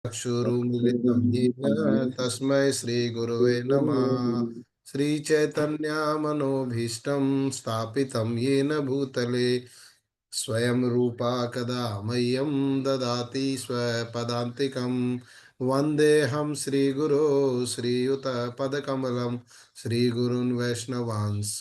चक्षुरुन्मिलितं येन तस्मै श्रीगुरवे नमः। श्रीचैतन्यमनोभीष्टं स्थापितं येन भूतले स्वयं रूपा कदा मह्यं ददाति स्वपदान्तिकं। वन्देऽहं श्रीगुरो श्रीयुतपदकमलं श्रीगुरून् वैष्णवांश्च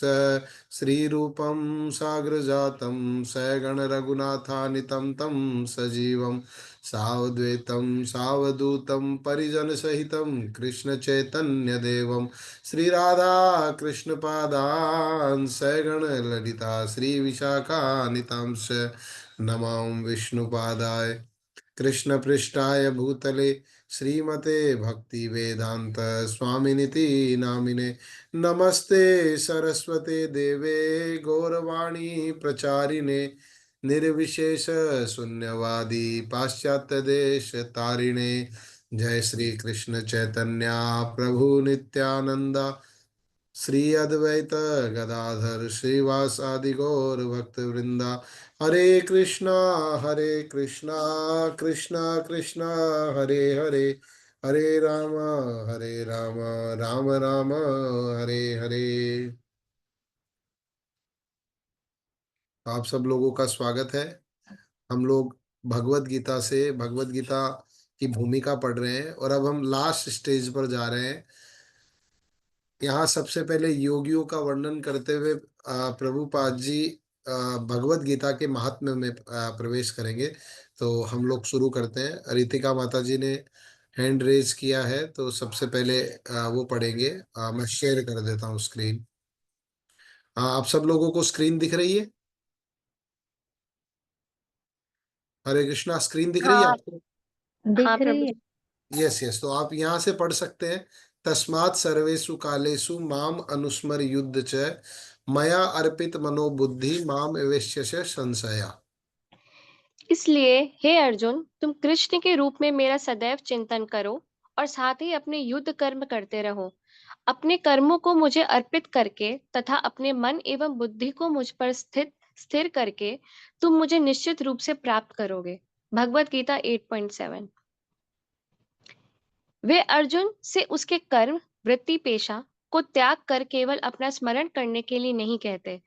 श्रीरूपं साग्रजातं सगणरघुनाथान्वितं तं सजीवं सावद्वैतं सावधूतं परिजनसहितं कृष्णचैतन्यदेवं श्रीराधा कृष्णपादान् सगण ललिता श्रीविशाखान्वितांश्च नमां विष्णुपादाय कृष्णपृष्ठाय भूतले श्रीमते भक्ति वेदांत स्वामिनिति नामिने। नमस्ते सरस्वते देवे गौरवाणी प्रचारिणे निर्विशेष शून्यवादी पाश्चात्य देश तारिणे। जय श्री कृष्ण चैतन्य प्रभु नित्यानंदा श्री अद्वैत गदाधर श्रीवासादि गौर भक्त वृंदा। हरे कृष्णा कृष्णा कृष्णा हरे हरे, हरे राम राम राम हरे हरे। आप सब लोगों का स्वागत है। हम लोग भगवत गीता की भूमिका पढ़ रहे हैं और अब हम लास्ट स्टेज पर जा रहे हैं। यहाँ सबसे पहले योगियों का वर्णन करते हुए प्रभुपाद जी भगवत गीता के महात्म्य में प्रवेश करेंगे। तो हम लोग शुरू करते हैं। रितिका माता जी ने हैंड रेज किया है, तो सबसे पहले वो पढ़ेंगे। मैं शेयर कर देता हूँ स्क्रीन। आप सब लोगों को स्क्रीन दिख रही है? हरे कृष्णा, स्क्रीन दिख रही है हाँ। आपको? हाँ दिख रही प्रभु। है। यस यस, तो आप यहाँ से पढ़ सकते हैं। तस्मात् सर्वेषु कालेषु माम अनुस्मर युद्ध च मया अर्पित मनोबुद्धि माम एवेश्य संशया। इसलिए हे अर्जुन, तुम कृष्ण के रूप में मेरा सदैव चिंतन करो और साथ ही अपने युद्ध कर्म करते रहो। अपने कर्मों को मुझे अर्पित करके तथा अपने मन एवं बुद्धि को मुझ पर स्थिर करके तुम मुझे निश्चित रूप से प्राप्त करोगे। भगवत गीता 8.7। वे अर्जुन से उसके कर्म, वृत्ति, पेशा को त्याग कर केवल अपना स्मरण करने के लिए नहीं कहते।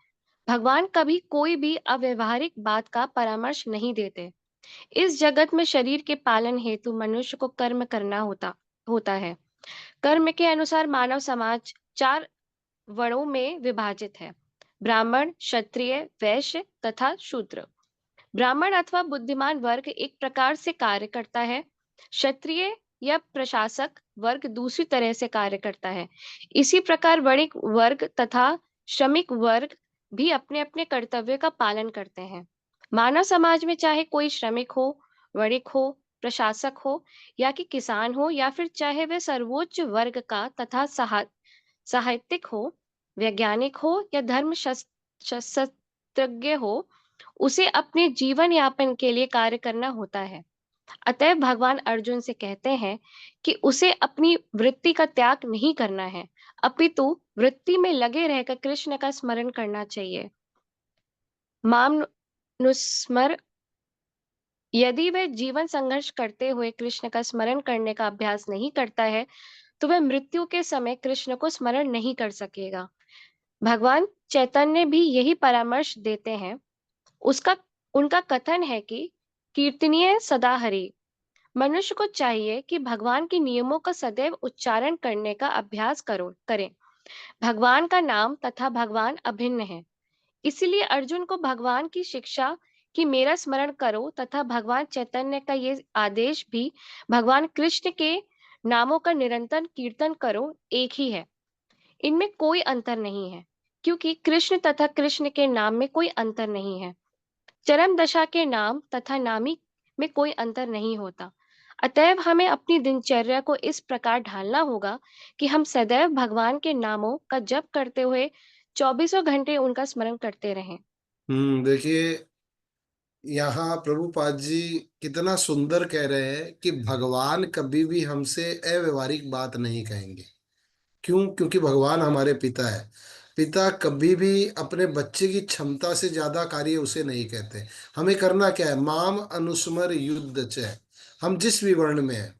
भगवान कभी कोई भी अव्यवहारिक बात का परामर्श नहीं देते। इस जगत में शरीर के पालन हेतु मनुष्य को कर्म करना होता होता है। कर्म के अनुसार मानव समाज 4 वर्णों में विभाजित है: ब्राह्मण, क्षत्रिय, वैश्य तथा शूद्र। ब्राह्मण अथवा बुद्धिमान वर्ग एक प्रकार से कार्य करता है। क्षत्रिय या प्रशासक वर्ग दूसरी तरह से कार्य करता है। इसी प्रकार वणिक वर्ग तथा श्रमिक वर्ग भी अपने अपने कर्तव्य का पालन करते हैं। मानव समाज में चाहे कोई श्रमिक हो, वणिक हो, प्रशासक हो या कि किसान हो, या फिर चाहे वह सर्वोच्च वर्ग का तथा साहित्यिक हो, वैज्ञानिक हो या धर्म शास्त्रज्ञ हो, उसे अपने जीवन यापन के लिए कार्य करना होता है। अतएव भगवान अर्जुन से कहते हैं कि उसे अपनी वृत्ति का त्याग नहीं करना है, अपितु वृत्ति में लगे रहकर कृष्ण का स्मरण करना चाहिए। माम नुस्मर। यदि वह जीवन संघर्ष करते हुए कृष्ण का स्मरण करने का अभ्यास नहीं करता है, तो वह मृत्यु के समय कृष्ण को स्मरण नहीं कर सकेगा। भगवान चैतन्य भी यही परामर्श देते हैं। उसका उनका कथन है कि कीर्तनीय सदा हरि। मनुष्य को चाहिए कि भगवान के नियमों का सदैव उच्चारण करने का अभ्यास करें। भगवान का नाम तथा भगवान अभिन्न है। इसीलिए अर्जुन को भगवान की शिक्षा कि मेरा स्मरण करो तथा भगवान चैतन्य का ये आदेश भी भगवान कृष्ण के नामों का निरंतर कीर्तन करो एक ही है। इनमें कोई अंतर नहीं है, क्योंकि कृष्ण तथा कृष्ण के नाम में कोई अंतर नहीं है। चरम दशा के नाम तथा नामी में कोई अंतर नहीं होता। अतएव हमें अपनी दिनचर्या को इस प्रकार ढालना होगा कि हम सदैव भगवान के नामों का जप करते हुए चौबीसों घंटे उनका स्मरण करते रहें। देखिए, यहाँ प्रभुपाद जी कितना सुंदर कह रहे हैं कि भगवान कभी भी हमसे अव्यवहारिक बात नहीं कहेंगे। क्यों? क्योंकि भगवान हमारे पिता है। पिता कभी भी अपने बच्चे की क्षमता से ज्यादा कार्य उसे नहीं कहते। हमें करना क्या है? माम अनुस्मर युद्ध च। हम जिस भी वर्ण में है,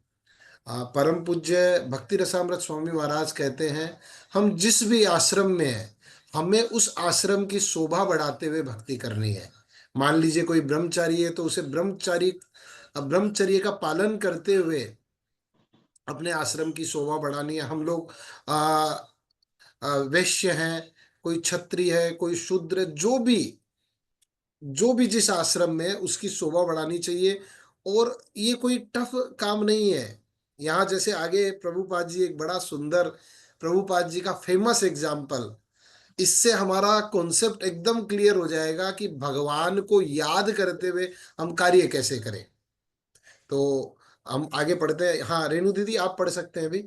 परम पूज्य भक्ति रसामृत स्वामी महाराज कहते हैं, हम जिस भी आश्रम में हैं, हमें उस आश्रम की शोभा बढ़ाते हुए भक्ति करनी है। मान लीजिए कोई ब्रह्मचारी है, तो उसे ब्रह्मचर्य का पालन करते हुए अपने आश्रम की शोभा बढ़ानी है। हम लोग आ, वैश्य हैं, कोई क्षत्रिय है, कोई शूद्र, जो भी जिस आश्रम में है, उसकी शोभा बढ़ानी चाहिए। और ये कोई टफ काम नहीं है। यहाँ जैसे आगे प्रभुपाद जी एक बड़ा सुंदर, प्रभुपाद जी का फेमस एग्जाम्पल, इससे हमारा कॉन्सेप्ट एकदम क्लियर हो जाएगा कि भगवान को याद करते हुए हम कार्य कैसे करें। तो हम आगे पढ़ते हैं। हाँ रेणु दीदी, आप पढ़ सकते हैं अभी,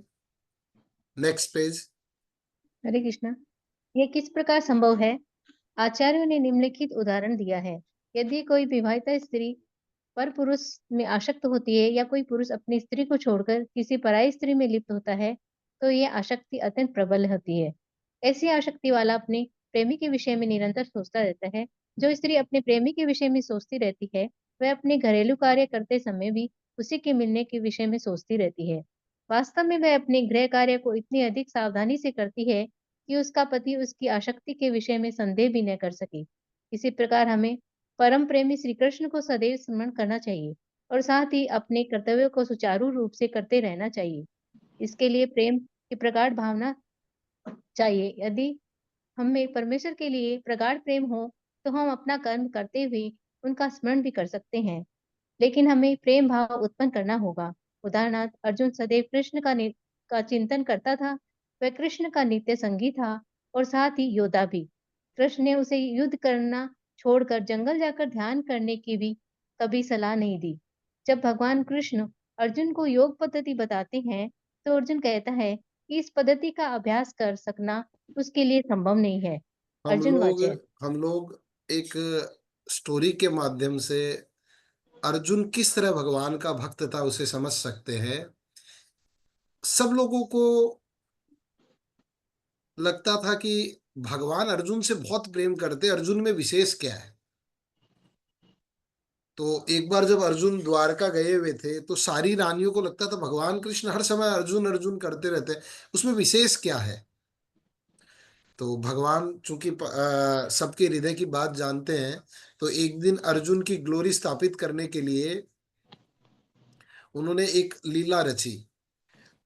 नेक्स्ट पेज। हरे कृष्णा। यह किस प्रकार संभव है? आचार्यों ने निम्नलिखित उदाहरण दिया है। यदि कोई विवाहिता स्त्री पर पुरुष में आसक्त होती है या कोई पुरुष अपनी स्त्री को छोड़कर किसी पराई स्त्री में लिप्त होता है, तो यह आसक्ति अत्यंत प्रबल होती है। ऐसी आसक्ति वाला अपने प्रेमी के विषय में निरंतर सोचता रहता है। जो स्त्री अपने प्रेमी के विषय में सोचती रहती है, वह अपने घरेलू कार्य करते समय भी उसी के मिलने के विषय में सोचती रहती है। वास्तव में वह अपने गृह कार्य को इतनी अधिक सावधानी से करती है कि उसका पति उसकी आसक्ति के विषय में संदेह भी न कर सके। इसी प्रकार हमें परम प्रेमी श्री कृष्ण को सदैव स्मरण करना चाहिए और साथ ही अपने कर्तव्यों को सुचारू रूप से करते रहना चाहिए। इसके लिए प्रेम की प्रगाढ़ भावना चाहिए। यदि हमें परमेश्वर के लिए प्रगाढ़ प्रेम हो, तो हम अपना कर्म करते हुए उनका स्मरण भी कर सकते हैं। लेकिन हमें प्रेम भाव उत्पन्न करना होगा। उदाहरणार्थ, अर्जुन सदैव कृष्ण का चिंतन करता था। वह कृष्ण का नित्य संगी था और साथ ही योद्धा भी। कृष्ण ने उसे युद्ध करना छोड़कर जंगल जाकर ध्यान करने की भी कभी सलाह नहीं दी। जब भगवान कृष्ण अर्जुन को योग पद्धति बताते हैं, तो अर्जुन कहता है कि इस पद्धति का अभ्यास कर सकना उसके लिए संभव नहीं है। हम अर्जुन लोग वाचन। हम लोग एक स्टोरी के माध्यम से अर्जुन किस तरह भगवान का भक्त था उसे समझ सकते हैं। सब लोगों को लगता था कि भगवान अर्जुन से बहुत प्रेम करते, अर्जुन में विशेष क्या है। तो एक बार जब अर्जुन द्वारका गए हुए थे, तो सारी रानियों को लगता था भगवान कृष्ण हर समय अर्जुन अर्जुन करते रहते हैं, उसमें विशेष क्या है। तो भगवान चूंकि सबके हृदय की बात जानते हैं, तो एक दिन अर्जुन की ग्लोरी स्थापित करने के लिए उन्होंने एक लीला रची।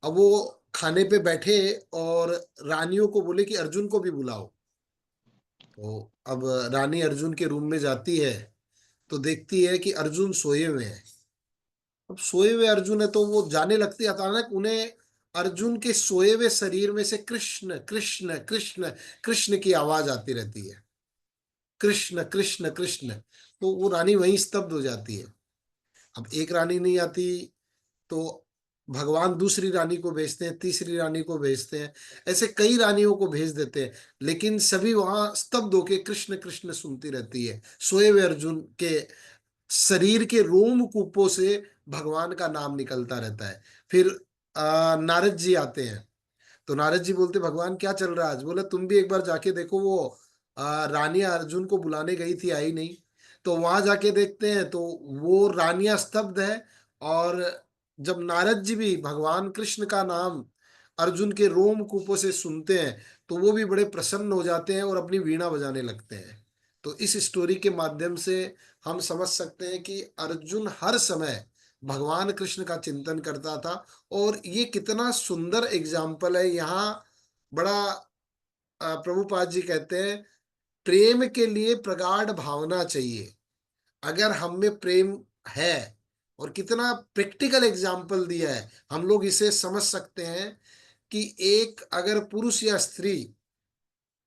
अब वो खाने पे बैठे और रानियों को बोले कि अर्जुन को भी बुलाओ। तो अब रानी अर्जुन के रूम में जाती है, तो देखती है कि अर्जुन सोए हुए हैं। अब सोए हुए अर्जुन है, तो वो जाने लगती है। अचानक उन्हें अर्जुन के सोए हुए शरीर में से कृष्ण कृष्ण कृष्ण कृष्ण की आवाज आती रहती है, कृष्ण कृष्ण कृष्ण। तो वो रानी वहीं स्तब्ध हो जाती है। अब एक रानी नहीं आती, तो भगवान दूसरी रानी को भेजते हैं, तीसरी रानी को भेजते हैं, ऐसे कई रानियों को भेज देते हैं। लेकिन सभी वहां स्तब्ध होके कृष्ण कृष्ण सुनती रहती है। सोए हुए अर्जुन के शरीर के रोम कूपों से भगवान का नाम निकलता रहता है। फिर नारद जी आते हैं। तो नारद जी बोलते, भगवान क्या चल रहा है आज। बोले, तुम भी एक बार जाके देखो, वो रानी अर्जुन को बुलाने गई थी, आई नहीं। तो वहां जाके देखते हैं, तो वो रानियां स्तब्ध है। और जब नारद जी भी भगवान कृष्ण का नाम अर्जुन के रोम कूपों से सुनते हैं, तो वो भी बड़े प्रसन्न हो जाते हैं और अपनी वीणा बजाने लगते हैं। तो इस स्टोरी के माध्यम से हम समझ सकते हैं कि अर्जुन हर समय भगवान कृष्ण का चिंतन करता था। और ये कितना सुंदर एग्जाम्पल है यहाँ। बड़ा प्रभुपाद जी कहते हैं, प्रेम के लिए प्रगाढ़ भावना चाहिए। अगर हम में प्रेम है, और कितना प्रैक्टिकल एग्जाम्पल दिया है, हम लोग इसे समझ सकते हैं कि एक अगर पुरुष या स्त्री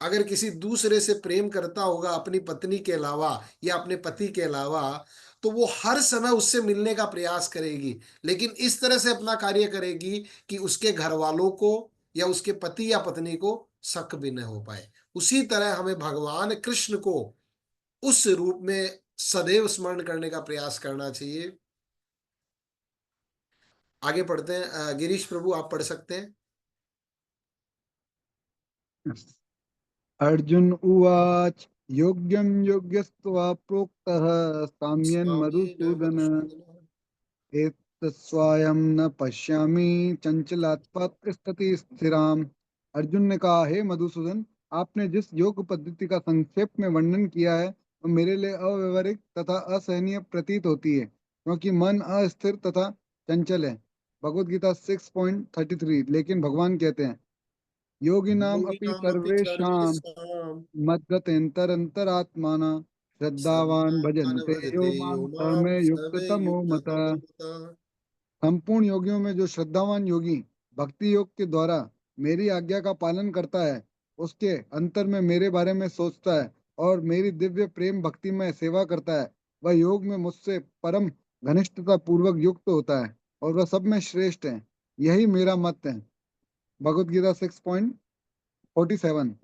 अगर किसी दूसरे से प्रेम करता होगा अपनी पत्नी के अलावा या अपने पति के अलावा, तो वो हर समय उससे मिलने का प्रयास करेगी, लेकिन इस तरह से अपना कार्य करेगी कि उसके घर वालों को या उसके पति या पत्नी को शक भी न हो पाए। उसी तरह हमें भगवान कृष्ण को उस रूप में सदैव स्मरण करने का प्रयास करना चाहिए। आगे पढ़ते हैं। गिरीश प्रभु, आप पढ़ सकते हैं। अर्जुन उवाच योग्यं योग्यस्त्वा प्रोक्तः साम्यन् स्वामी न मधुसूदन मधुसूदन। स्वायं न पश्यामि चंचलात्पत स्थिति स्थिराम। अर्जुन ने कहा, हे मधुसूदन, आपने जिस योग पद्धति का संक्षेप में वर्णन किया है वो मेरे लिए अव्यवहारिक तथा असहनीय प्रतीत होती है, क्योंकि मन अस्थिर तथा चंचल है। भगवत गीता 6.33। लेकिन भगवान कहते हैं, योगी नाम योगी अपि नाम अपि सर्वेषां सर्वेषां मद्गतेऽन्तरन्तरात्मानः श्रद्धावान श्रद्धावान् भजन्ते भजते यो यो मां मां सर्वे स युक्त मे तमो मता। युक्ततमो मतः। संपूर्ण योगियों में जो श्रद्धावान योगी भक्ति योग के द्वारा मेरी आज्ञा का पालन करता है, उसके अंतर में मेरे बारे में सोचता है और मेरी दिव्य प्रेम भक्ति में सेवा करता है, वह योग में मुझसे परम घनिष्ठता पूर्वक युक्त होता है और वह सब में श्रेष्ठ है। यही मेरा मत है। भगवत गीता 6.47।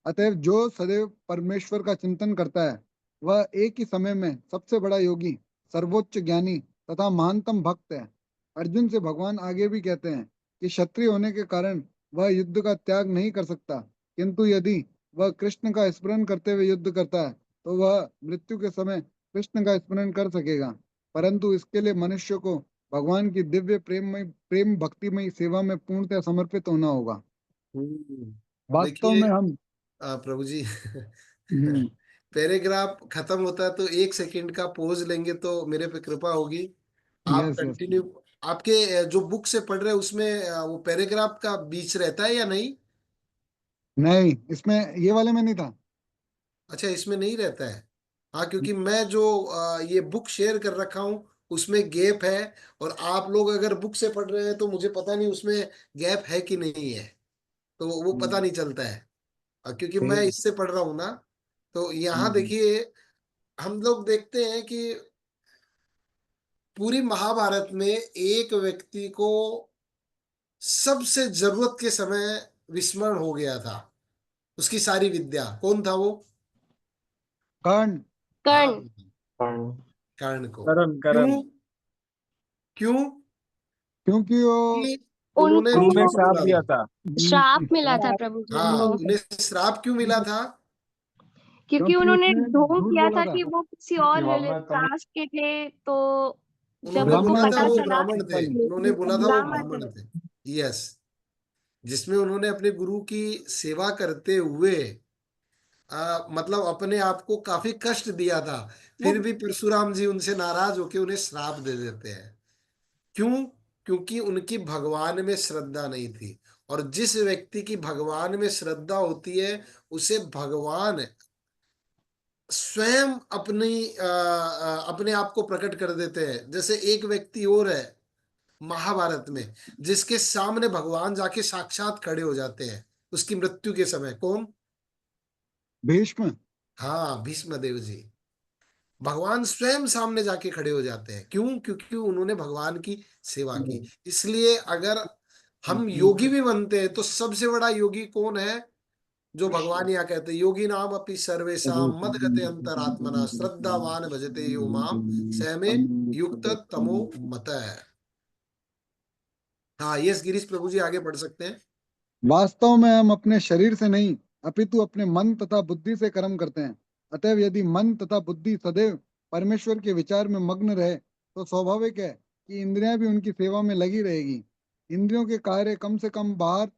अतएव जो सदैव परमेश्वर का चिंतन करता है वह एक ही समय में सबसे बड़ा योगी, सर्वोच्च ज्ञानी तथा महानतम भक्त है। अर्जुन से भगवान आगे भी कहते हैं कि क्षत्रिय होने के कारण वह युद्ध का त्याग नहीं कर सकता, किंतु यदि वह कृष्ण का स्मरण करते हुए युद्ध करता है तो वह मृत्यु के समय कृष्ण का स्मरण कर सकेगा। परंतु इसके लिए मनुष्य को भगवान की दिव्य प्रेम भक्तिमय सेवा में पूर्णतः समर्पित होना होगा। हम्म। वास्तव देखिए में हम प्रभु जी हम्म, पैराग्राफ खत्म होता है तो 1 सेकंड का पोज लेंगे तो मेरे पे कृपा होगी। आप यस यस। कंटिन्यू। आपके जो बुक से पढ़ रहे हैं उसमें वो पैराग्राफ का बीच रहता है या नहीं? नहीं, इसमें ये वाले में नहीं था। अच्छा, इसमें नहीं रहता है। हाँ, क्योंकि मैं जो ये बुक शेयर कर रखा हूँ उसमें गैप है। और आप लोग अगर बुक से पढ़ रहे हैं तो मुझे पता नहीं उसमें गैप है कि नहीं है। तो वो पता हम्म, नहीं चलता है। क्योंकि मैं ठीक है। इससे पढ़ रहा हूँ ना। तो यहाँ हम्म, देखिए, हम लोग देखते हैं कि पूरी महाभारत में एक व्यक्ति को सबसे जरूरत के समय विस्मरण हो गया था। उसकी सारी विद्या, कौन था वो? कर्ण। हाँ, कर्ण। कर्ण। कर्ण को। करण करण। क्यों? क्यों? क्योंकि वो कि उन्होंने उनको गुरु ने झूठ श्राप बोला दिया था। था। श्राप मिला था हाँ, प्रभु जी हाँ, उनको, उन्हें श्राप क्यों मिला था? क्योंकि क्योंकि उन्होंने उसने ढोंग झूठ किया बोला था था। कि वो किसी और कास्ट के थे। तो जब उन्होंने उनको बोला था पता वो चला, ब्राह्मण थे। उन्होंने बोला था वो ब्राह्मण ब्राह्मण थे। थे। यस। जिसमें उन्होंने अपने गुरु की सेवा करते हुए मतलब अपने आप को काफी कष्ट दिया था। फिर भी परशुराम जी उनसे नाराज होकर उन्हें श्राप दे देते हैं। क्यों? क्योंकि उनकी भगवान में श्रद्धा नहीं थी। और जिस व्यक्ति की भगवान में श्रद्धा होती है उसे भगवान स्वयं अपने आप को प्रकट कर देते हैं। जैसे एक व्यक्ति और है महाभारत में, जिसके सामने भगवान जाके साक्षात खड़े हो जाते हैं उसकी मृत्यु के समय। कौन? भीष्म। हाँ, भीष्म देव जी। भगवान स्वयं सामने जाके खड़े हो जाते हैं। क्यों? क्योंकि उन्होंने भगवान की सेवा की। इसलिए अगर हम योगी भी बनते हैं तो सबसे बड़ा योगी कौन है? जो भगवान यहाँ कहते हैं, योगी नाम अपि सर्वेशा मदगते अंतरात्मना श्रद्धावान भजते यो माम स मे युक्त तमो मत है। हाँ, यस गिरीश प्रभु जी आगे बढ़ सकते हैं। वास्तव में हम अपने शरीर से नहीं अपितु अपने मन तथा बुद्धि से कर्म करते हैं। अतएव यदि मन तथा बुद्धि सदैव परमेश्वर के विचार में मग्न रहे तो स्वाभाविक है कि इंद्रियां भी उनकी सेवा में लगी रहेगी। इंद्रियों के कार्य कम से कम बाहर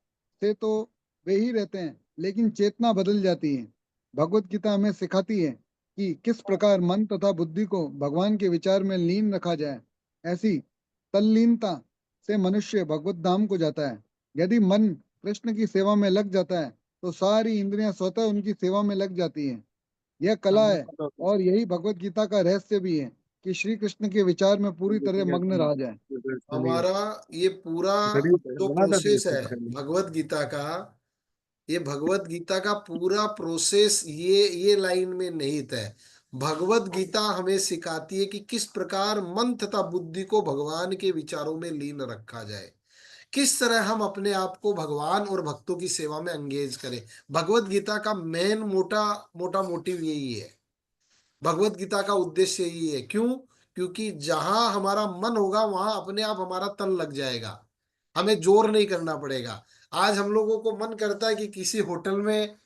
से तो वे ही रहते हैं, लेकिन चेतना बदल जाती है। भगवत गीता हमें सिखाती है कि किस प्रकार मन तथा बुद्धि को भगवान के विचार में लीन रखा जाए। ऐसी तल्लीनता से मनुष्य भगवत धाम को जाता है। यदि मन कृष्ण की सेवा में लग जाता है तो सारी इंद्रियां स्वतः उनकी सेवा में लग जाती हैं। यह कला है और यही भगवत गीता का रहस्य भी है कि श्री कृष्ण के विचार में पूरी तरह मग्न रहा जाए। हमारा ये पूरा जो प्रोसेस है भगवत गीता का, ये भगवत गीता का पूरा प्रोसेस ये लाइन में निहित है। भगवत गीता हमें सिखाती है कि किस प्रकार मन तथा बुद्धि को भगवान के विचारों में लीन रखा जाए। किस तरह हम अपने आप को भगवान और भक्तों की सेवा में एंगेज करें। भगवत गीता का मेन मोटा मोटा मोटिव यही है। भगवत गीता का उद्देश्य यही है। क्यों? क्योंकि जहां हमारा मन होगा वहां अपने आप हमारा तन लग जाएगा। हमें जोर नहीं करना पड़ेगा। आज हम लोगों को मन करता है कि किसी होटल में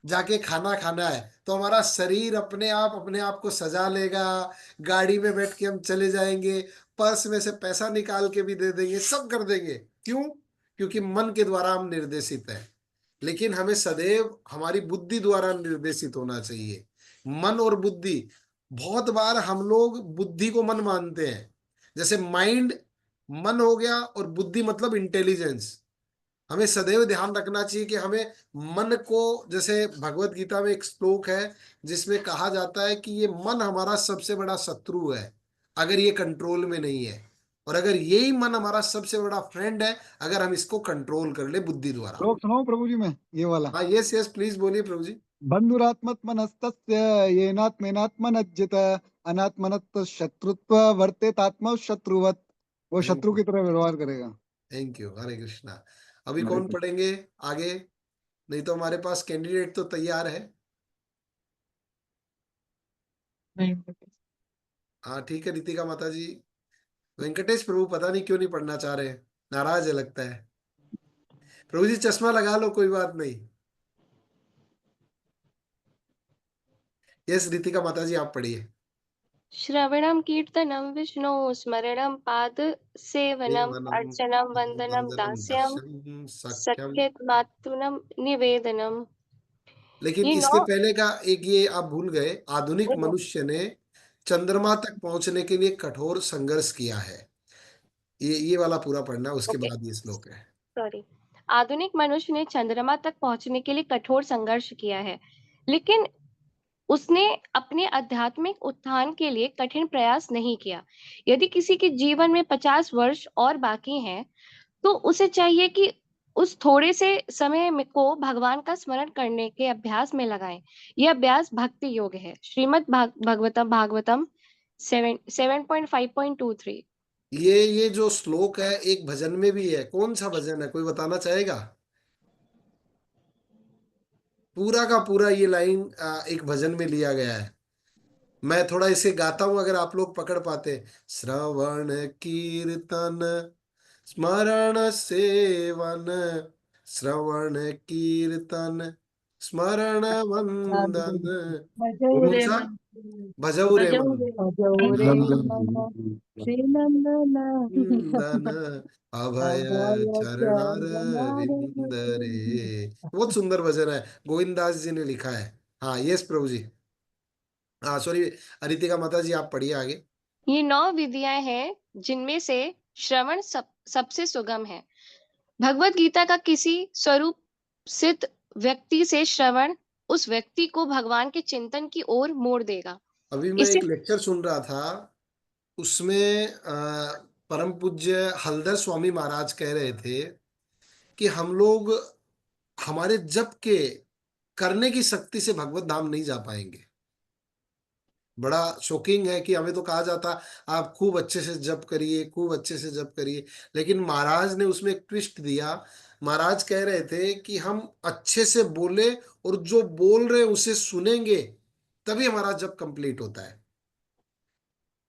जाके खाना खाना है तो हमारा शरीर अपने आप को सजा लेगा। गाड़ी में बैठ के हम चले जाएंगे। पर्स में से पैसा निकाल के भी दे देंगे, सब कर देंगे। क्यों? क्योंकि मन के द्वारा हम निर्देशित हैं। लेकिन हमें सदैव हमारी बुद्धि द्वारा निर्देशित होना चाहिए। मन और बुद्धि, बहुत बार हम लोग बुद्धि को मन मानते हैं। जैसे माइंड मन हो गया, और बुद्धि मतलब इंटेलिजेंस। हमें सदैव ध्यान रखना चाहिए कि हमें मन को, जैसे भगवत गीता में एक श्लोक है जिसमें कहा जाता है कि ये मन हमारा सबसे बड़ा शत्रु है अगर ये कंट्रोल में नहीं है, और अगर यही मन हमारा सबसे बड़ा फ्रेंड है अगर हम इसको कंट्रोल कर ले बुद्धि द्वारा। श्लोक सुनाओ प्रभु जी, मैं ये वाला। हाँ, यस यस, प्लीज बोलिए प्रभु जी। बंधुरात्मत्मनस्तस्य येनात्मेनात्मनज्जित अनात्मनत शत्रुत्व वर्तेतात्म शत्रुवत। वो थैंक शत्रु यू, की तरह व्यवहार करेगा। थैंक यू, हरे कृष्णा। अभी हरे कौन कृष्ण। पढ़ेंगे आगे? नहीं तो हमारे पास कैंडिडेट तो तैयार है। हाँ ठीक है, रितिका माता जी। वेंकटेश प्रभु पता नहीं क्यों नहीं पढ़ना चाह रहे, नाराज है लगता है। प्रभु जी चश्मा लगा लो, कोई बात नहीं। यस रितिका माता जी, आप पढ़िए। श्रवणं कीर्तनं विष्णो स्मरणं पाद सेवनम् देवनम अर्चनं वन्दनं वंदनम दास्यं दर्शन सख्यम। सख्यमातुनं निवेदनम्। लेकिन ये इसके 9 पहले का एक ये आप भूल गए, आधुनिक मनुष्य ने चंद्रमा तक पहुंचने के लिए कठोर संघर्ष किया है। ये वाला पूरा पढ़ना, उसके ओके, बाद ये श्लोक है। सॉरी। आधुनिक मनुष्य ने चंद्रमा तक पहुंचने के लिए कठोर संघर्ष किया है, लेकिन उसने अपने आध्यात्मिक उत्थान के लिए कठिन प्रयास नहीं किया। यदि किसी के जीवन में 50 वर्ष और बाकी हैं, तो उसे चाहिए कि उस थोड़े से समय में को भगवान का स्मरण करने के अभ्यास में लगाएं। यह अभ्यास भक्ति योग है। श्रीमद् भागवतम 7.5.23। ये जो श्लोक है एक भजन में भी है। कौन सा भजन है, कोई बताना चाहेगा? पूरा का पूरा ये लाइन एक भजन में लिया गया है। मैं थोड़ा इसे गाता हूं, अगर आप लोग पकड़ पाते। श्रवण कीर्तन स्मरण सेवन, श्रवण कीर्तन स्मरण वंदन। भजो कौन रे सा? मन, भजऊ रे मन। भजो रे मन, श्री नंदन वंदन अभय अभय चरणार चरण विंद रे। बहुत सुंदर भजन है, गोविंदास जी ने लिखा है। हाँ यस प्रभु जी। हाँ सॉरी, अरितिका माता जी आप पढ़िए आगे। ये 9 विधियां हैं जिनमें से श्रवण सबसे सुगम है। भगवत गीता का किसी स्वरूप सिद्ध व्यक्ति से श्रवण उस व्यक्ति को भगवान के चिंतन की ओर मोड़ देगा। अभी मैं इसे एक लेक्चर सुन रहा था, उसमें परम पूज्य हलदर स्वामी महाराज कह रहे थे कि हम लोग हमारे जप के करने की शक्ति से भगवत धाम नहीं जा पाएंगे। बड़ा शॉकिंग है कि हमें तो कहा जाता आप खूब अच्छे से जप करिए, खूब अच्छे से जप करिए, लेकिन महाराज ने उसमें एक ट्विस्ट दिया। महाराज कह रहे थे कि हम अच्छे से बोले और जो बोल रहे हैं उसे सुनेंगे, तभी हमारा जप कंप्लीट होता है।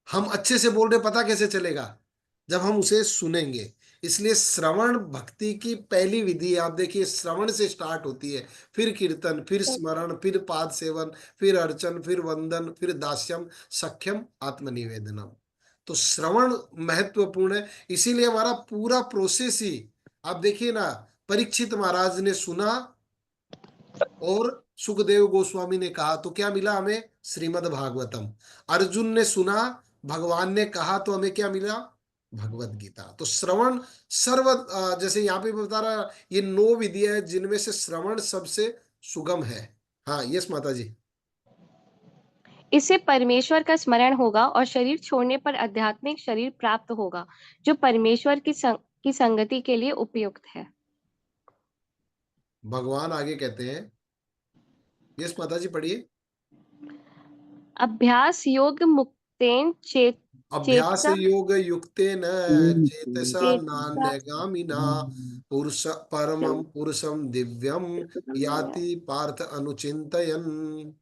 हम अच्छे से बोल रहे, पता कैसे चलेगा? जब हम उसे सुनेंगे। इसलिए श्रवण भक्ति की पहली विधि है। आप देखिए, श्रवण से स्टार्ट होती है, फिर कीर्तन, फिर स्मरण, फिर पाद सेवन, फिर अर्चन, फिर वंदन, फिर दास्यम, सख्यम, आत्मनिवेदनम। तो श्रवण महत्वपूर्ण है। इसीलिए हमारा पूरा प्रोसेस ही, आप देखिए ना, परीक्षित महाराज ने सुना और सुखदेव गोस्वामी ने कहा तो क्या मिला हमें? श्रीमद् भागवतम। अर्जुन ने सुना, भगवान ने कहा तो हमें क्या मिला? भगवत गीता। तो श्रवण जैसे यहाँ पे बता रहा, ये 9 विधियां हैं जिनमें से श्रवण सबसे सुगम है। हाँ यस माता जी। इससे परमेश्वर का स्मरण होगा और शरीर छोड़ने पर आध्यात्मिक शरीर प्राप्त होगा, जो परमेश्वर की संगति के लिए उपयुक्त है। भगवान आगे कहते हैं, यस माता जी पढ़िए। अभ्यास योग मुक्तेन अभ्यास चेतसा योग युक्तेन चेतसा चेतसा नान्यगामिना पुरुष परमं पुरुषं दिव्यम याति पार्थ अनुचिंतयन्।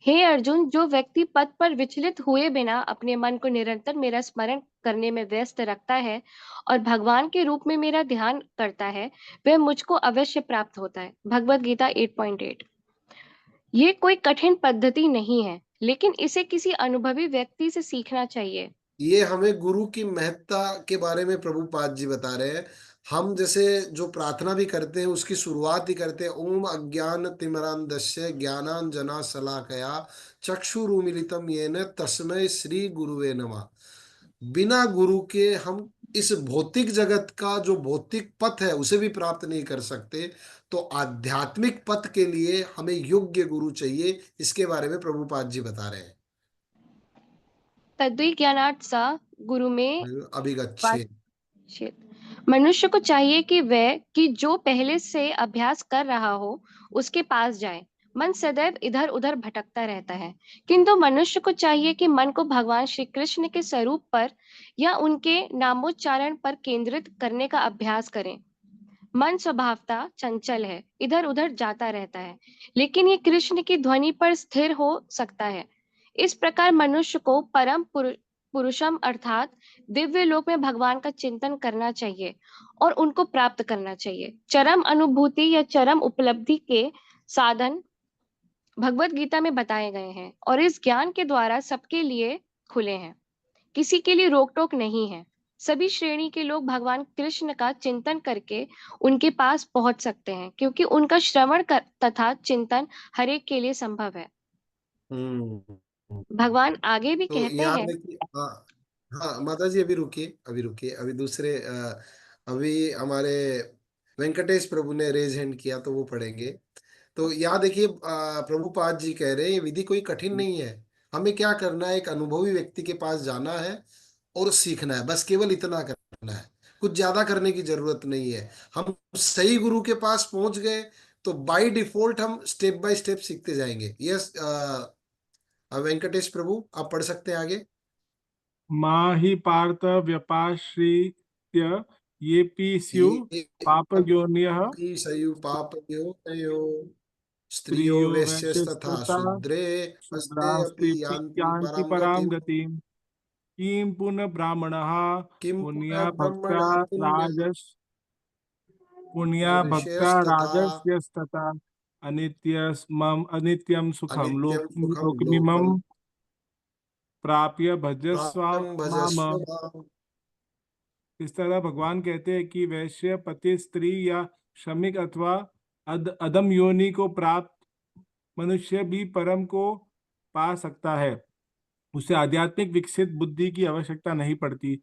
हे अर्जुन, जो व्यक्ति पथ पर विचलित हुए बिना अपने मन को निरंतर मेरा स्मरण करने में व्यस्त रखता है और भगवान के रूप में मेरा ध्यान करता है, वह मुझको अवश्य प्राप्त होता है। भगवत गीता 8.8। ये कोई कठिन पद्धति नहीं है, लेकिन इसे किसी अनुभवी व्यक्ति से सीखना चाहिए। ये हमें गुरु की महत्ता के बारे में प्रभुपाद जी बता रहे हैं। हम जैसे जो प्रार्थना भी करते हैं उसकी शुरुआत ही करते हैं, ओम अज्ञान तिमिरांधस्य ज्ञानांजना शलाकया चक्षुरुमीलितम येन तस्मै श्री गुरुवे नमः। बिना गुरु के हम इस भौतिक जगत का जो भौतिक पथ है उसे भी प्राप्त नहीं कर सकते। तो आध्यात्मिक पथ के लिए हमें योग्य गुरु चाहिए, इसके बारे में प्रभुपाद जी बता रहे हैं। तद्विज्ञानात् सा गुरु में अभिगच्छे। वांछित। मनुष्य को चाहिए कि जो पहले से अभ्यास कर रहा हो उसके पास जाए। मन सदैव इधर उधर भटकता रहता है, किंतु मनुष्य को चाहिए कि मन को भगवान श्री कृष्ण के स्वरूप पर या उनके नामोच्चारण पर केंद्रित करने का अभ्यास करें। मन स्वभावतः चंचल है, इधर उधर जाता रहता है, लेकिन ये कृष्ण की ध्वनि पर स्थिर हो सकता है। इस प्रकार मनुष्य को पुरुषम अर्थात दिव्य लोक में भगवान का चिंतन करना चाहिए और उनको प्राप्त करना चाहिए। चरम अनुभूति या चरम उपलब्धि के साधन भगवत गीता में बताए गए हैं और इस ज्ञान के द्वारा सबके लिए खुले हैं। किसी के लिए रोक टोक नहीं है। सभी श्रेणी के लोग भगवान कृष्ण का चिंतन करके उनके पास पहुंच सकते हैं, क्योंकि उनका श्रवण तथा चिंतन हर एक के लिए संभव है। हम्म। भगवान आगे भी तो कहते यहाँ हैं। देखिए, हाँ। हाँ माता जी, अभी रुकिए, अभी रुकिए, अभी दूसरे अभी हमारे वेंकटेश प्रभु ने रेज हैंड किया तो वो पढ़ेंगे। तो यहाँ देखिए, प्रभुपाद जी कह रहे हैं ये विधि कोई कठिन नहीं है। हमें क्या करना है, एक अनुभवी व्यक्ति के पास जाना है और सीखना है, बस केवल इतना करना है। कुछ ज्यादा करने की जरूरत नहीं है। हम सही गुरु के पास पहुंच गए तो बाय डिफॉल्ट हम स्टेप बाय स्टेप सीखते जाएंगे। यस, वेंकटेश प्रभु आप पढ़ सकते हैं आगे। माहि पार्थ व्यपाश्रित्य येऽपि स्युः ये पापयोनयः सयु पाप यो स्त्रियो स्त्रियो वैश्यस्तथा वैश्यस्तथा शूद्रे अस्ते अपि शूद्रास्ते यान्ति यान्ति परां परां गतिम्। गतिम् किं पुनः ब्राह्मणः किं पुनः पुण्या भक्त्या ब्रह्मणा पुण्य पुण्या भक्त्या ऋषयस्तथा राजस्यस्तथा अनित्यं सुखं अनित्यं सुखं लोकं लोकमिमं प्राप्य भजस्व प्राप्तं माम। भजस्व माम्। इस तरह भगवान कहते हैं कि वैश्य पति स्त्री या श्रमिक अथवा अधम योनि को प्राप्त मनुष्य भी परम को पा सकता है। उसे आध्यात्मिक विकसित बुद्धि की आवश्यकता नहीं पड़ती।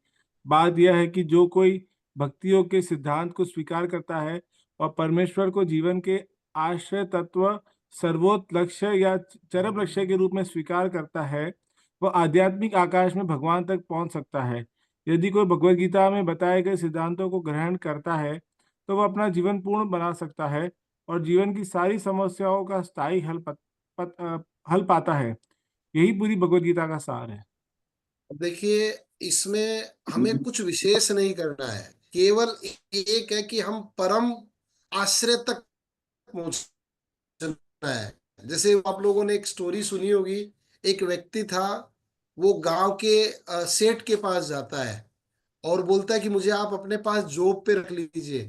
बात यह है कि जो कोई भक्तियों के सिद्धांत को स्वीकार करता है और परमेश्वर को जीवन के आश्रय तत्व सर्वोच्च लक्ष्य या चरम लक्ष्य के रूप में स्वीकार करता है, वह आध्यात्मिक आकाश में भगवान तक पहुंच सकता है। यदि कोई भगवद गीता में बताए गए सिद्धांतों को ग्रहण करता है तो वह अपना जीवन पूर्ण बना सकता है और जीवन की सारी समस्याओं का स्थायी हल पाता है। यही पूरी भगवद गीता का सार है। अब देखिए, इसमें हमें कुछ विशेष नहीं करना है, केवल एक है कि हम परम आश्रय तक पहुंचना है। जैसे आप लोगों ने एक स्टोरी सुनी होगी, एक व्यक्ति था, वो गांव के सेठ के पास जाता है और बोलता है कि मुझे आप अपने पास जॉब पे रख लीजिए।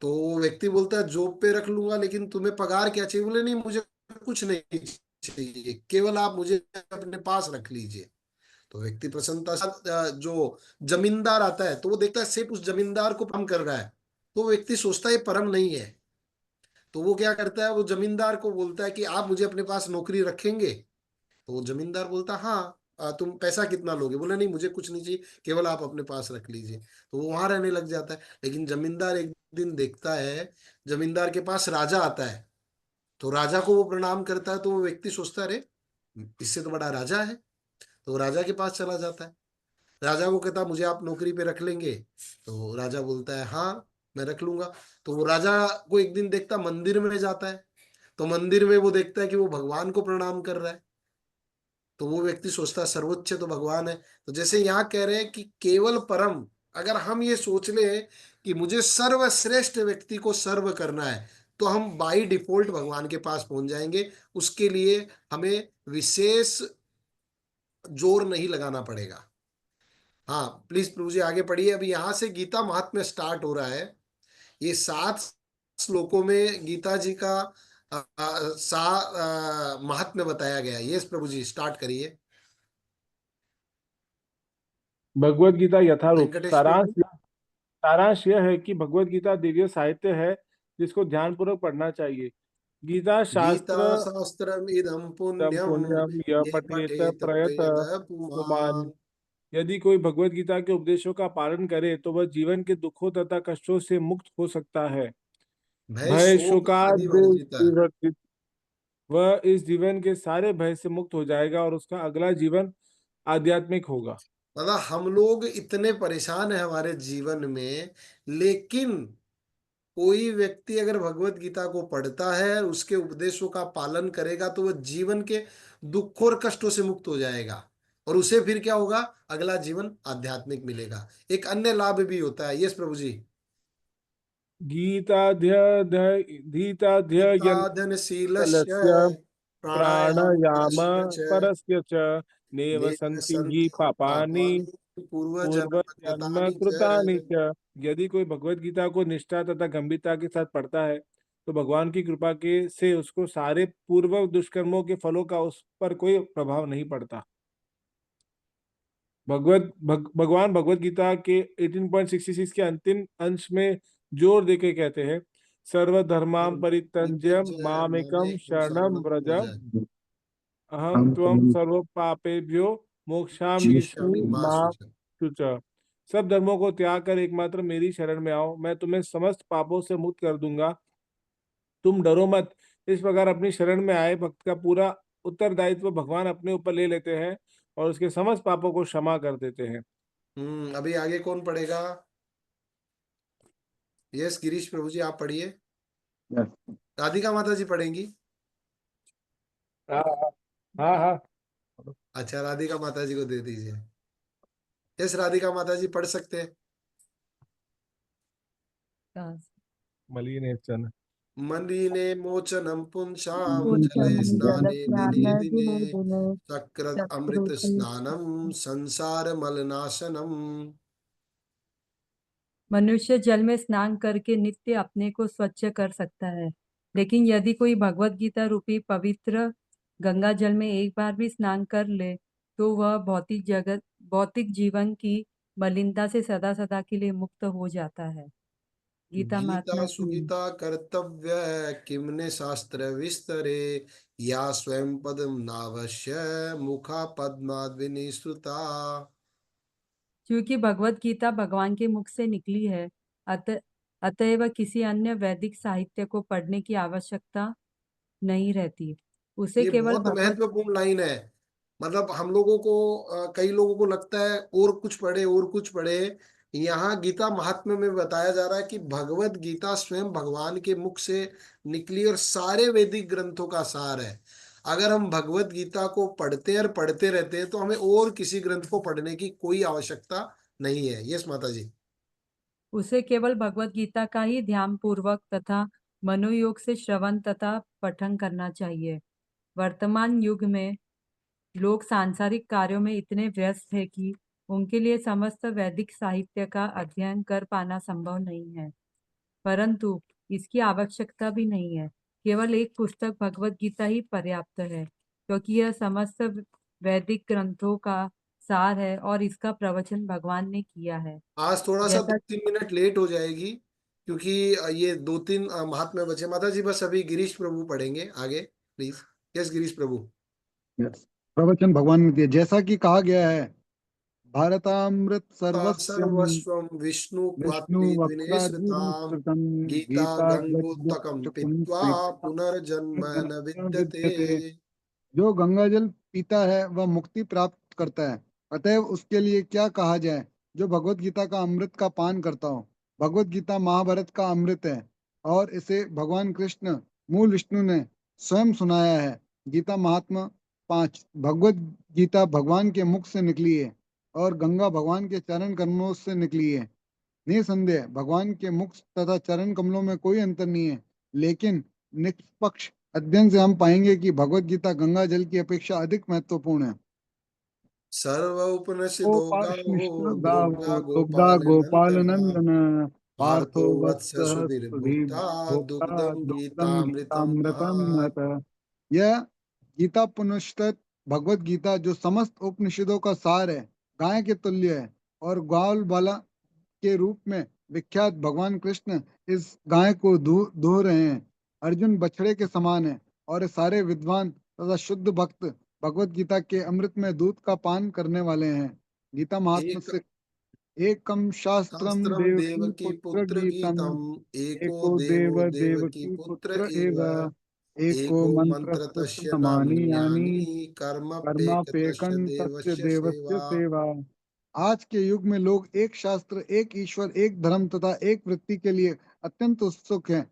तो वो व्यक्ति बोलता है जॉब पे रख लूंगा, लेकिन तुम्हें पगार क्या चाहिए? बोले नहीं, मुझे कुछ नहीं चाहिए, केवल आप मुझे अपने पास रख लीजिए। तो व्यक्ति प्रसन्नता से जो जमींदार आता है तो वो देखता है सेठ उस जमींदार को परम कर रहा है। तो वो व्यक्ति सोचता है ये परम नहीं है। तो वो क्या करता है, वो जमींदार को बोलता है कि आप मुझे अपने पास नौकरी रखेंगे? तो वो जमींदार बोलता है हाँ। तुम पैसा कितना लोगे? बोले नहीं, मुझे कुछ नहीं चाहिए, केवल आप अपने पास रख लीजिए। तो वो वहां रहने लग जाता है। लेकिन जमींदार एक दिन देखता है, जमींदार के पास राजा आता है, तो राजा को वो प्रणाम करता है। तो वो व्यक्ति सोचता है अरे, इससे तो बड़ा राजा है। तो वो राजा के पास चला जाता है, राजा को कहता मुझे आप नौकरी पे रख लेंगे? तो राजा बोलता है हाँ, मैं रख लूंगा। तो वो राजा को एक दिन देखता मंदिर में जाता है, तो मंदिर में वो देखता है कि वो भगवान को प्रणाम कर रहा है। तो वो व्यक्ति सोचता है सर्वोच्च तो भगवान है। तो जैसे यहाँ कह रहे हैं कि केवल परम, अगर हम ये सोच ले कि मुझे सर्वश्रेष्ठ व्यक्ति को सर्व करना है, तो हम बाई डिफॉल्ट भगवान के पास पहुंच जाएंगे। उसके लिए हमें विशेष जोर नहीं लगाना पड़ेगा। हाँ प्लीज प्रभु जी आगे पढ़िए। अभी यहाँ से गीता महात्म्य स्टार्ट हो रहा है। ये 7 श्लोकों में गीता जी का महात्म्य बताया गया है। यस प्रभु जी, स्टार्ट करिए। भगवत गीता यथारूप वेंकटेश प्रभु। सारांश यह है कि भगवत गीता दिव्य साहित्य है जिसको ध्यानपूर्वक पढ़ना चाहिए। गीता गीता शास्त्र शास्त्रम इदम तम पुण्यम पुण्यम यह ये पठेत पठेत प्रयत प्रेत पुमान। पुमान। यदि कोई भगवत गीता के उपदेशों का पालन करे तो वह जीवन के दुखों तथा कष्टों से मुक्त हो सकता है। भय भय शोक आदि शोकादि वर्जित है। वह इस जीवन के सारे भय से मुक्त हो जाएगा और उसका अगला जीवन आध्यात्मिक होगा। मतलब हम लोग इतने परेशान है हमारे जीवन में, लेकिन कोई व्यक्ति अगर भगवत गीता को पढ़ता है और उसके उपदेशों का पालन करेगा तो वह जीवन के दुख और कष्टों से मुक्त हो जाएगा, और उसे फिर क्या होगा, अगला जीवन आध्यात्मिक मिलेगा। एक अन्य लाभ भी होता है। यस प्रभु जी। गीताध्ययन गीताधनशीलस्य कलस्य प्राणायाम प्राणायाम परस्य च परस्य च नेव नेह सन्ति हि सन्ति पापानि पापानि पूर्वजन्म पूर्वजन्म कृतानि कृतानि च। च। यदि कोई भगवत गीता को निष्ठा तथा गंभीरता के साथ पढ़ता है तो भगवान की कृपा के से उसको सारे पूर्व दुष्कर्मों के फलों का उस पर कोई प्रभाव नहीं पड़ता। भगवान भगवत गीता के 18.66 के अंतिम अंश में जोर देके कहते हैं, सर्वधर्मां परित्यज्य परित्यज्य मामेकं मामेकं शरणं शरणं व्रज व्रज अहं हम त्वं तुम सर्व पापेभ्यो मोक्षामयिष्मि मोक्षयिष्यामि मा मा शुचः। शुच। सब धर्मों को त्याग कर एकमात्र मेरी शरण में आओ, मैं तुम्हें समस्त पापों से मुक्त कर दूंगा। तुम डरो मत। इस प्रकार अपनी शरण में आए भक्त का पूरा उत्तरदायित्व भगवान अपने ऊपर ले लेते हैं और उसके समस्त पापों को क्षमा कर देते हैं। अभी आगे कौन पढ़ेगा? यस गिरीश प्रभु जी आप पढ़िए। यस। राधिका माता जी पढ़ेंगी। हाँ हाँ हाँ हाँ। अच्छा राधिका माता जी को दे दीजिए। यस राधिका माता जी पढ़ सकते हैं। मलिनेचन मलिने मोचनम पुंसाम जले पूषं स्नाने दिने जलस्नान दिने दिने दिने चक्रत अमृत चक्रुषे स्नानम संसार मलनाशनम। मनुष्य जल में स्नान करके नित्य अपने को स्वच्छ कर सकता है, लेकिन यदि कोई भगवत गीता रूपी पवित्र गंगा जल में एक बार भी स्नान कर ले तो वह भौतिक जीवन की मलिनता से सदा सदा के लिए मुक्त हो जाता है। गीता गीता महात्मा की। सुगीता कर्तव्य किमने शास्त्र विस्तरे या स्वयं पदम नावश्य मुखा पद्माद् विनिश्रुता। क्योंकि भगवत गीता भगवान के मुख से निकली है, अतएव किसी अन्य वैदिक साहित्य को पढ़ने की आवश्यकता नहीं रहती। उसे ये केवल बहुत भगवत महत्वपूर्ण लाइन है। मतलब हम लोगों को कई लोगों को लगता है और कुछ पढ़े और कुछ पढ़े। यहाँ गीता महात्म्य में बताया जा रहा है कि भगवत गीता स्वयं भगवान के मुख से निकली और सारे वैदिक ग्रंथों का सार है। अगर हम भगवत गीता को पढ़ते और पढ़ते रहते हैं तो हमें और किसी ग्रंथ को पढ़ने की कोई आवश्यकता नहीं है। यस माता जी। उसे केवल भगवत गीता का ही ध्यान पूर्वक तथा मनोयोग से श्रवण तथा पठन करना चाहिए। वर्तमान युग में लोग सांसारिक कार्यों में इतने व्यस्त हैं कि उनके लिए समस्त वैदिक साहित्य का अध्ययन कर पाना संभव नहीं है, परंतु इसकी आवश्यकता भी नहीं है। केवल एक पुस्तक भगवत गीता ही पर्याप्त है, क्योंकि यह समस्त वैदिक ग्रंथों का सार है और इसका प्रवचन भगवान ने किया है। आज थोड़ा सा दो जैसा तीन मिनट लेट हो जाएगी क्योंकि ये दो तीन महात्मा बचे। माता जी बस अभी गिरीश प्रभु पढ़ेंगे आगे please. Yes Girish Prabhu. Yes. प्रवचन भगवान ने दिया जैसा कि कहा गया है, भारतामृत सर्वस्वम सर्वस्वं विष्णु विष्णु क्वात्रि द्विनेश्रुताम् वक्राद्विनिश्रुतम् गीता गीता गंगोत्तकम गद्योतकं पीत्वा पीत्वा पुनर्जन्म न पुनर्जन्म विद्यते। विद्यते। जो गंगा जल पीता है वह मुक्ति प्राप्त करता है, अतएव उसके लिए क्या कहा जाए जो भगवत गीता का अमृत का पान करता हो। भगवत गीता महाभारत का अमृत है और इसे भगवान कृष्ण मूल विष्णु ने स्वयं सुनाया है। गीता महात्मा 5। भगवत गीता भगवान के मुख से निकली है और गंगा भगवान के चरण कमलों से निकली है। निसंदेह भगवान के मुख तथा चरण कमलों में कोई अंतर नहीं है, लेकिन निष्पक्ष अध्ययन से हम पाएंगे कि भगवत गीता गंगा जल की अपेक्षा अधिक महत्वपूर्ण है। सर्व उपनिषदो गावो गोपालनिष्ठ दुग्धा गावो दुग्धा गोपाल गोपाल नंदना नंदन पार्थो पार्थो वत्स वत्स सुधीर सुधी भोक्ता भोक्ता दुग्धम दुग्धम गीतामृतम गीतामृतम महत्। महत्। यह गीता पुनश्च भगवत गीता जो समस्त उपनिषदों का सार है, गाय के तुल्य है। और ग्वाल बाला के रूप में विख्यात भगवान कृष्ण इस गाय को धो रहे हैं। अर्जुन बछड़े के समान है और सारे विद्वान तथा शुद्ध भक्त भगवत गीता के अमृत में दूध का पान करने वाले हैं। गीता महात्म्य एक से एकम शास्त्रम शास्त्रम देवकी देवकी पुत्र पुत्र गीतम गीतम, एको एको देवो देव देवकी देवकी पुत्र पुत्र एव, एव एको एको मंत्र मंत्र तस्य नमानि नाम्नि यानि यानि, कर्मपेक तस्य कर्मापेकन तस्य देवस्य देवस्य सेवा। सेवा। आज के युग में लोग एक शास्त्र, एक ईश्वर, एक धर्म तथा एक वृत्ति के लिए अत्यंत उत्सुक हैं।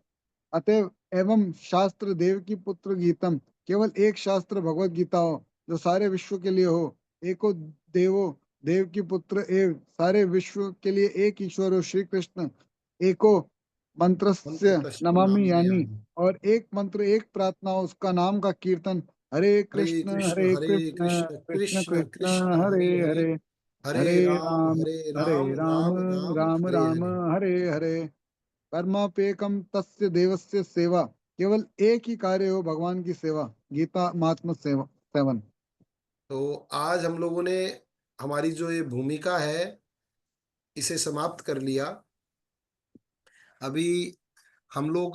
अतएव एवं शास्त्र देव की पुत्र गीतम, केवल एक शास्त्र भगवत गीता हो जो सारे विश्व के लिए हो। एको देवो देव की पुत्र एव, सारे विश्व के लिए एक ईश्वर हो श्री कृष्ण। एको मंत्र मंत्रस्य तस्य नमामि नाम्नि यानि, यानि। और एक मंत्र एक प्रार्थना हो उसका नाम का कीर्तन। हरे हरे कृष्ण कृष्ण कृष्ण कृष्ण कृष्ण कृष्ण कृष्ण हरे हरे हरे, हरे, हरे राम हरे राम, राम राम राम हरे राम, हरे। हरे हरे। कर्मापेकम तस्य देवस्य सेवा, केवल एक ही कार्य हो भगवान की सेवा। गीता महात्म्य सेवा 7। तो आज हम लोगों ने हमारी जो ये भूमिका है इसे समाप्त कर लिया। अभी हम लोग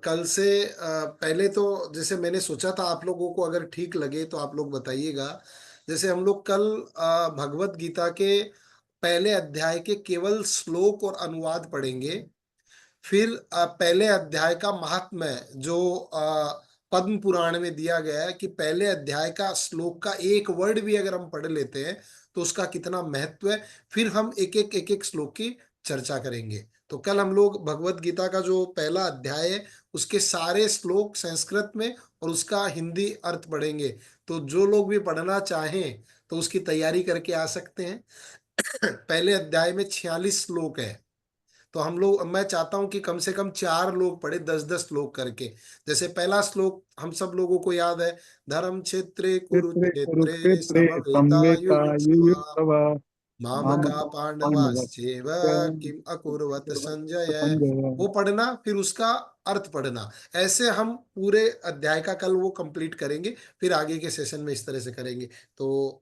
कल से पहले तो जैसे मैंने सोचा था, आप लोगों को अगर ठीक लगे तो आप लोग बताइएगा। जैसे हम लोग कल भगवत गीता के पहले अध्याय के केवल श्लोक और अनुवाद पढ़ेंगे। फिर पहले अध्याय का महात्म्य जो पद्म पुराण में दिया गया है कि पहले अध्याय का श्लोक का एक वर्ड भी अगर हम पढ़ लेते हैं तो उसका कितना महत्व है, फिर हम एक एक श्लोक की चर्चा करेंगे। तो कल हम लोग भगवत गीता का जो पहला अध्याय है उसके सारे श्लोक संस्कृत में और उसका हिंदी अर्थ पढ़ेंगे। तो जो लोग भी पढ़ना चाहें तो उसकी तैयारी करके आ सकते हैं। पहले अध्याय में 46 श्लोक है। तो हम लोग, मैं चाहता हूं कि कम से कम 4 लोग पढ़े, 10-10 श्लोक करके। जैसे पहला श्लोक हम सब लोगों को याद है, धर्म क्षेत्रे क्षेत्रे कुरुक्षेत्रे कुरुक्षेत्रे समवेतायुयुत्सवा समवेतायुयुत्सव मामका मामका पांडवाश्चैव पांडवश्च किम अकुर्वत संजय। संजय। वो पढ़ना, फिर उसका अर्थ पढ़ना। ऐसे हम पूरे अध्याय का कल वो कंप्लीट करेंगे, फिर आगे के सेशन में इस तरह से करेंगे। तो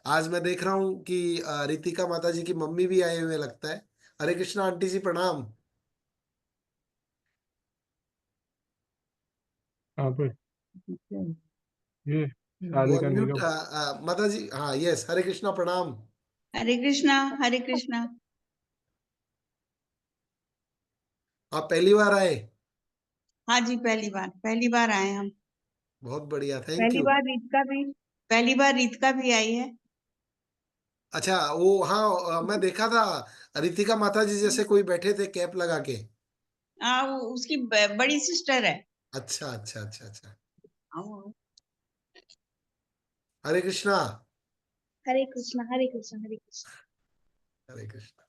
आज मैं देख रहा हूँ कि रितिका माता जी की मम्मी भी आए हुए लगता है। हरे कृष्णा आंटी जी, प्रणाम। हाँ पे ये वो शादी करने अनम्यूट, का। माता जी, हाँ यस, हरे कृष्णा प्रणाम। हरे कृष्णा, हरे कृष्णा। आप पहली बार आए? हाँ जी, पहली बार आए हम। बहुत बढ़िया, थैंक पहली यू। बार रीतिका भी पहली बार रीतिका भी आई है। अच्छा, वो हाँ, मैं देखा था रितिका माता जी जैसे कोई बैठे थे कैप लगा के। हाँ, वो उसकी बड़ी सिस्टर है। अच्छा अच्छा अच्छा अच्छा। आओ। हरे कृष्णा। हरे कृष्णा, हरे कृष्णा, हरे कृष्णा। हरे कृष्णा।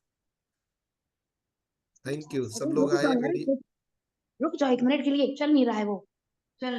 थैंक यू, सब अरे लोग रुक आए जाओ यार, मेरी। रुक जाओ 1 मिनट के लिए, चल नहीं रहा है वो। चल